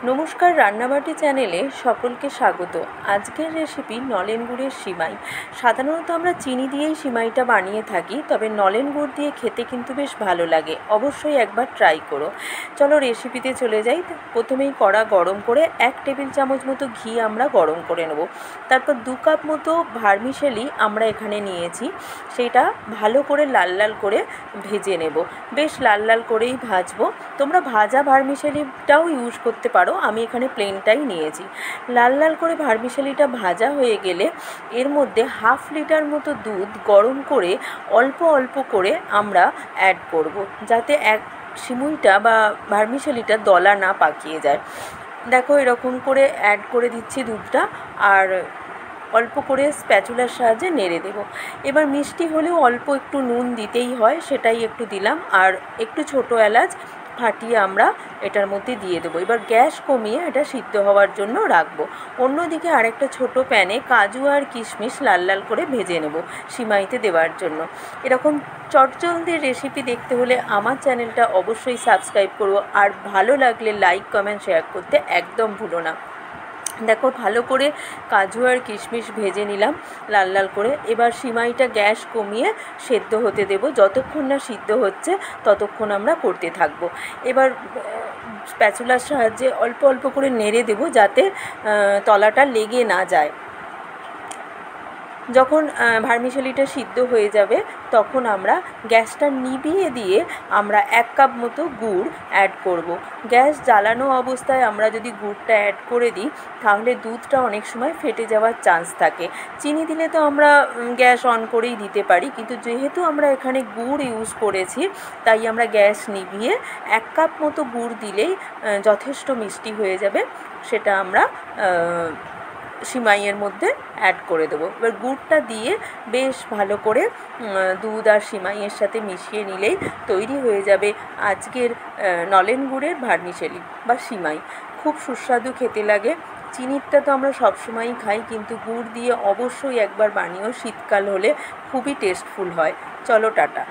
নমস্কার, রান্নাবাটি চ্যানেলে সকলকে স্বাগত। আজকের রেসিপি নলেন গুড়ের সিমাই। সাধারণত আমরা চিনি দিয়েই সিমাইটা বানিয়ে থাকি, তবে নলেন গুড় দিয়ে খেতে কিন্তু বেশ ভালো লাগে। অবশ্যই একবার ট্রাই করো। চলো রেসিপিতে চলে যাই। প্রথমেই কড়া গরম করে 1 টেবিল চামচ মতো ঘি আমরা গরম করে নেব। তারপর 2 কাপ মতো ভার্মিসেলি আমরা এখানে নিয়েছি, সেটা ভালো করে লাল লাল করে ভেজে নেব। বেশ লাল লাল করেই ভাজবো। তোমরা ভাজা ভার্মিসেলিটাও ইউজ করতে পারো, আমি এখানে প্লেনটাই নিয়েছি। লাল লাল করে ভার্মিসেলিটা ভাজা হয়ে গেলে এর মধ্যে 1/2 লিটার মতো দুধ গরম করে অল্প অল্প করে আমরা অ্যাড করব, যাতে সিমুইটা বা ভার্মিসেলিটা দলা না পাকিয়ে যায়। দেখো, এরকম করে অ্যাড করে দিচ্ছি দুধটা, আর অল্প করে স্প্যাচুলার সাহায্যে নেড়ে দেব। এবার মিষ্টি হলেও অল্প একটু নুন দিতেই হয়, সেটাই একটু দিলাম, আর একটু ছোটো এলাচ ফাটিয়ে আমরা এটার মধ্যে দিয়ে দেবো। এবার গ্যাস কমিয়ে এটা সিদ্ধ হওয়ার জন্য রাখবো। অন্যদিকে আরেকটা ছোট প্যানে কাজু আর কিশমিশ লাল লাল করে ভেজে নেব সিমাইতে দেওয়ার জন্য। এরকম চটজলদির রেসিপি দেখতে হলে আমার চ্যানেলটা অবশ্যই সাবস্ক্রাইব করো, আর ভালো লাগলে লাইক কমেন্ট শেয়ার করতে একদম ভুলো না। দেখো, ভালো করে কাজু আর কিশমিশ ভেজে নিলাম লাল লাল করে। এবার সিমাইটা গ্যাস কমিয়ে সেদ্ধ হতে দেব। যতক্ষণ না সিদ্ধ হচ্ছে ততক্ষণ আমরা করতে থাকব। এবার স্প্যাচুলার সাহায্যে অল্প অল্প করে নেড়ে দেব, যাতে তলাটা লেগে না যায়। যখন ভার্মিসেলিটা সিদ্ধ হয়ে যাবে তখন আমরা গ্যাসটা নিভিয়ে দিয়ে আমরা 1 কাপ মতো গুড় অ্যাড করব। গ্যাস জ্বালানো অবস্থায় আমরা যদি গুড়টা অ্যাড করে দিই তাহলে দুধটা অনেক সময় ফেটে যাওয়ার চান্স থাকে। চিনি দিলে তো আমরা গ্যাস অন করেই দিতে পারি, কিন্তু যেহেতু আমরা এখানে গুড় ইউজ করেছি তাই আমরা গ্যাস নিভিয়ে 1 কাপ মতো গুড় দিলেই যথেষ্ট মিষ্টি হয়ে যাবে। সেটা আমরা সিমাইয়ের মধ্যে অ্যাড করে দেবো। এবার গুড়টা দিয়ে বেশ ভালো করে দুধ আর সিমাইয়ের সাথে মিশিয়ে নিলেই তৈরি হয়ে যাবে আজকের নলেন গুড়ের ভার্মিসেলি বা সিমাই। খুব সুস্বাদু খেতে লাগে। চিনিরটা তো আমরা সবসময়ই খাই, কিন্তু গুড় দিয়ে অবশ্যই একবার বানিয়েও, শীতকাল হলে খুবই টেস্টফুল হয়। চলো, টাটা।